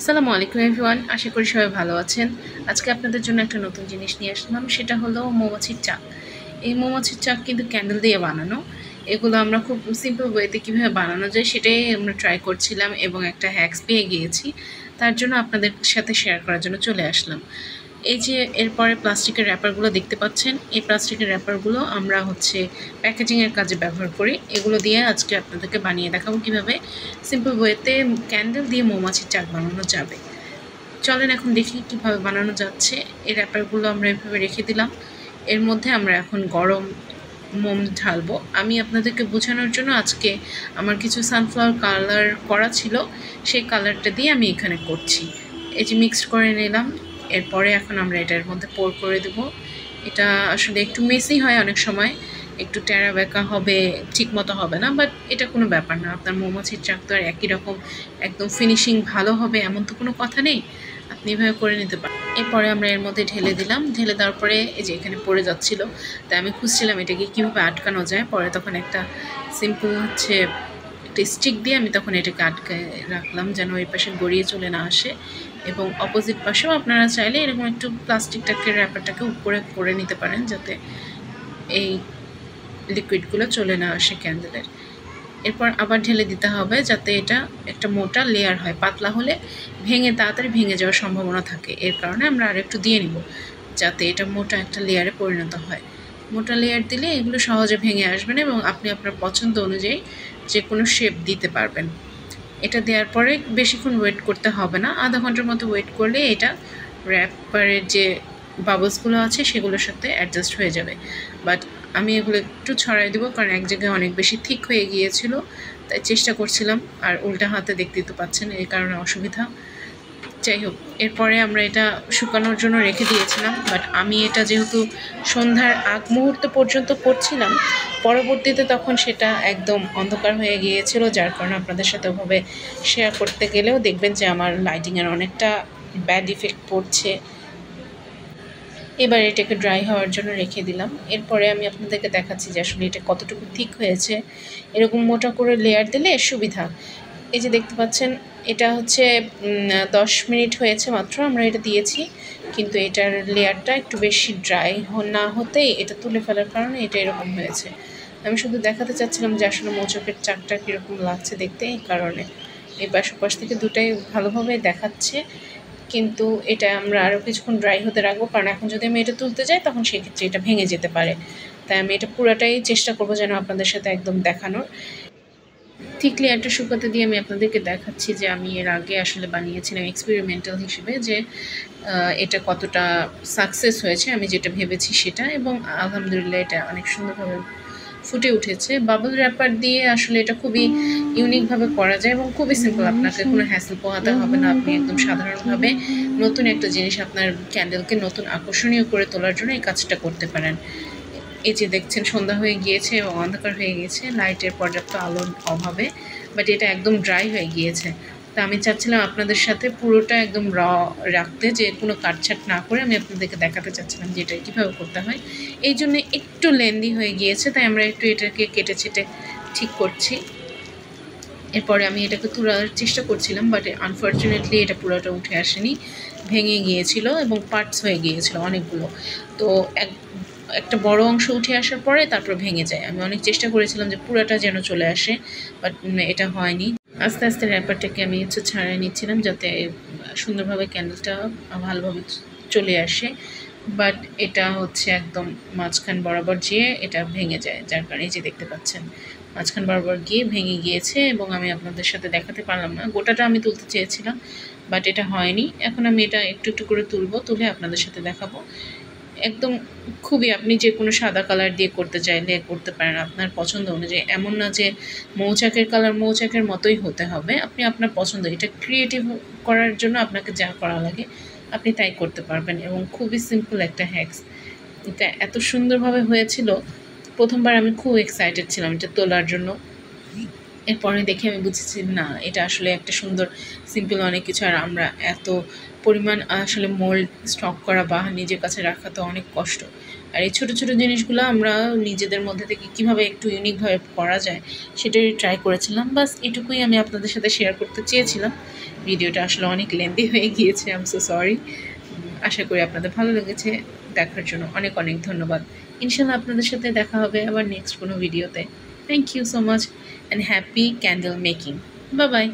আসসালামু আলাইকুম এভরিওয়ান, আশা করি সবাই ভালো আছেন। আজকে আপনাদের জন্য একটা নতুন জিনিস নিয়ে আসলাম, সেটা হলো মৌমাছির চাক। এই মৌমাছির চাক কিন্তু ক্যান্ডেল দিয়ে বানানো। এগুলো আমরা খুব সিম্পল ওয়েতে কীভাবে বানানো যায় সেটাই আমরা ট্রাই করছিলাম এবং একটা হ্যাক্স পেয়ে গিয়েছি। তার জন্য আপনাদের সাথে শেয়ার করার জন্য চলে আসলাম। এই যে এরপরে প্লাস্টিকের র্যাপারগুলো দেখতে পাচ্ছেন, এই প্লাস্টিকের র্যাপারগুলো আমরা প্যাকেজিংয়ের কাজে ব্যবহার করি। এগুলো দিয়ে আজকে আপনাদেরকে বানিয়ে দেখাবো কীভাবে সিম্পল ওয়েতে ক্যান্ডেল দিয়ে মৌমাছির চাক বানানো যাবে। চলেন এখন দেখি কীভাবে বানানো যাচ্ছে। এই র্যাপারগুলো আমরা এভাবে রেখে দিলাম। এর মধ্যে আমরা এখন গরম মোম ঢালবো। আমি আপনাদেরকে বোঝানোর জন্য আজকে আমার কিছু সানফ্লাওয়ার কালার করা ছিল, সেই কালারটা দিয়ে আমি এখানে করছি। এই যে মিক্সড করে নিলাম। এরপরে এখন আমরা এটার মধ্যে পোর করে দেব। এটা আসলে একটু মেসি হয়, অনেক সময় একটু টেরা বেঁকা হবে, ঠিক মতো হবে না, বাট এটা কোনো ব্যাপার না। আপনার মৌমাছির চাক তো আর একই রকম একদম ফিনিশিং ভালো হবে এমন তো কোনো কথা নেই, আপনি এভাবে করে নিতে পারেন। এরপরে আমরা এর মধ্যে ঢেলে দিলাম। ঢেলে দেওয়ার পরে এই যে এখানে পড়ে যাচ্ছিলো, তাই আমি খুঁজছিলাম এটাকে কীভাবে আটকানো যায়। পরে তখন একটা সিম্পল একটা স্টিক দিয়ে আমি তখন এটাকে আটকে রাখলাম যেন ওই পাশে গড়িয়ে চলে না আসে। এবং অপোজিট পাশেও আপনারা চাইলে এরকম একটু প্লাস্টিকটাকে র্যাপারটাকে উপরে করে নিতে পারেন যাতে এই লিকুইডগুলো চলে না আসে ক্যান্ডেলের। এরপর আবার ঢেলে দিতে হবে যাতে এটা একটা মোটা লেয়ার হয়। পাতলা হলে তাড়াতাড়ি ভেঙে যাওয়ার সম্ভাবনা থাকে, এর কারণে আমরা আরেকটু দিয়ে নিব যাতে এটা মোটা একটা লেয়ারে পরিণত হয়। মোটা লেয়ার দিলে এগুলো সহজে ভেঙে আসবে না এবং আপনি আপনার পছন্দ অনুযায়ী যে কোনো শেপ দিতে পারবেন। এটা দেওয়ার পরে বেশিক্ষণ ওয়েট করতে হবে না, আধা ঘন্টার মতো ওয়েট করলে এটা র্যাপারের যে বাবলসগুলো আছে সেগুলোর সাথে অ্যাডজাস্ট হয়ে যাবে। বাট আমি এগুলো একটু ছড়াই দেবো কারণ এক জায়গায় অনেক বেশি থিক হয়ে গিয়েছিল, তাই চেষ্টা করছিলাম। আর উল্টা হাতে দেখতেই তো পাচ্ছেন, এই কারণে অসুবিধা। যাই হোক, এরপরে আমরা এটা শুকানোর জন্য রেখে দিয়েছিলাম। বাট আমি এটা যেহেতু সন্ধ্যার আগ মুহূর্ত পর্যন্ত করছিলাম, পরবর্তীতে তখন সেটা একদম অন্ধকার হয়ে গিয়েছিল, যার কারণে আপনাদের সাথে ওভাবে শেয়ার করতে গেলেও দেখবেন যে আমার লাইটিংয়ের অনেকটা ব্যাড ইফেক্ট পড়ছে। এবার এটাকে ড্রাই হওয়ার জন্য রেখে দিলাম। এরপরে আমি আপনাদেরকে দেখাচ্ছি যে আসলে এটা কতটুকু থিক হয়েছে। এরকম মোটা করে লেয়ার দিলে সুবিধা। এই যে দেখতে পাচ্ছেন, এটা 10 মিনিট হয়েছে মাত্র আমরা এটা দিয়েছি, কিন্তু এটার লেয়ারটা একটু বেশি ড্রাই না হতেই এটা তুলে ফেলার কারণে এটা এরকম হয়েছে। আমি শুধু দেখাতে চাচ্ছিলাম যে আসলে মৌচাকের চাকটা কীরকম লাগছে দেখতে, এই কারণে। এই পাশ থেকে দুটাই ভালোভাবে দেখাচ্ছে, কিন্তু এটা আমরা আরও কিছুক্ষণ ড্রাই হতে রাখবো কারণ এখন যদি আমি এটা তুলতে যাই তখন সেক্ষেত্রে এটা ভেঙে যেতে পারে। তাই আমি এটা পুরাটাই চেষ্টা করবো যেন আপনাদের সাথে একদম দেখানোর। থিক লেয়ারটা শুকাতে দিয়ে আমি আপনাদেরকে দেখাচ্ছি যে আমি এর আগে আসলে বানিয়েছিলাম এক্সপেরিমেন্টাল হিসেবে যে এটা কতটা সাকসেস হয়েছে, আমি যেটা ভেবেছি সেটা, এবং আলহামদুলিল্লাহ এটা অনেক সুন্দরভাবে ফুটে উঠেছে। বাবল র্যাপার দিয়ে আসলে এটা খুবই ইউনিকভাবে করা যায় এবং খুবই সিম্পল, আপনাকে কোনো হ্যাসেল পোহাতে হবে না। আপনি একদম সাধারণভাবে নতুন একটা জিনিস আপনার ক্যান্ডেলকে নতুন আকর্ষণীয় করে তোলার জন্য এই কাজটা করতে পারেন। এই যে দেখছেন সন্ধ্যা হয়ে গিয়েছে এবং অন্ধকার হয়ে গিয়েছে, লাইটের পর্যাপ্ত আলোর অভাবে, বাট এটা একদম ড্রাই হয়ে গিয়েছে। তা আমি চাচ্ছিলাম আপনাদের সাথে পুরোটা একদম রাখতে, যে কোনো কাটছাট না করে আমি আপনাদেরকে দেখাতে চাচ্ছিলাম যে এটা কীভাবে করতে হয়। এই জন্য একটু লেন্দি হয়ে গিয়েছে, তাই আমরা একটু এটাকে কেটে ছেটে ঠিক করছি। এরপরে আমি এটাকে তোলার চেষ্টা করছিলাম, বাট আনফর্চুনেটলি এটা পুরোটা উঠে আসেনি, ভেঙে গিয়েছিল এবং পার্টস হয়ে গিয়েছিল অনেকগুলো। তো একটা বড় অংশ উঠে আসার পরে তারপর ভেঙে যায়। আমি অনেক চেষ্টা করেছিলাম যে পুরাটা যেন চলে আসে, বাট এটা হয়নি। আস্তে আস্তে র্যাপারটাকে আমি ছাড়িয়ে নিচ্ছিলাম যাতে সুন্দরভাবে ক্যান্ডেলটা ভালোভাবে চলে আসে, বাট এটা একদম মাঝখান বরাবর যেয়ে এটা ভেঙে যায়, যার কারণে এই যে দেখতে পাচ্ছেন মাঝখান বরাবর গিয়ে ভেঙে গিয়েছে এবং আমি আপনাদের সাথে দেখাতে পারলাম না। গোটাটা আমি তুলতে চেয়েছিলাম, বাট এটা হয়নি। এখন আমি এটা একটু একটু করে তুলে আপনাদের সাথে দেখাবো। একদম খুবই আপনি যে কোনো সাদা কালার দিয়ে করতে চাইলে করতে পারেন আপনার পছন্দ অনুযায়ী। এমন না যে মৌচাকের কালার মৌচাকের মতোই হতে হবে, আপনি আপনার পছন্দ, এটা ক্রিয়েটিভ করার জন্য আপনাকে যা করা লাগে আপনি তাই করতে পারবেন। এবং খুবই সিম্পল একটা হ্যাক্স, এটা এত সুন্দরভাবে হয়েছিল। প্রথমবার আমি খুব এক্সাইটেড ছিলাম এটা তোলার জন্য। এরপরে দেখে আমি বুঝেছি না এটা আসলে একটা সুন্দর সিম্পল অনেক কিছু, আর আমরা এত পরিমাণ আসলে মোল্ড স্টক করা বা নিজের কাছে রাখা তো অনেক কষ্ট। আর এই ছোটো ছোটো জিনিসগুলো আমরা নিজেদের মধ্যে থেকে কীভাবে একটু ইউনিকভাবে করা যায় সেটাই ট্রাই করেছিলাম। বাস এটুকুই আমি আপনাদের সাথে শেয়ার করতে চেয়েছিলাম। ভিডিওটা আসলে অনেক লেন্দি হয়ে গিয়েছে, আই এম সো সরি। আশা করি আপনাদের ভালো লেগেছে। দেখার জন্য অনেক অনেক ধন্যবাদ। ইনশাল্লাহ আপনাদের সাথে দেখা হবে আবার নেক্সট কোনো ভিডিওতে। Thank you so much and happy candle making. Bye by.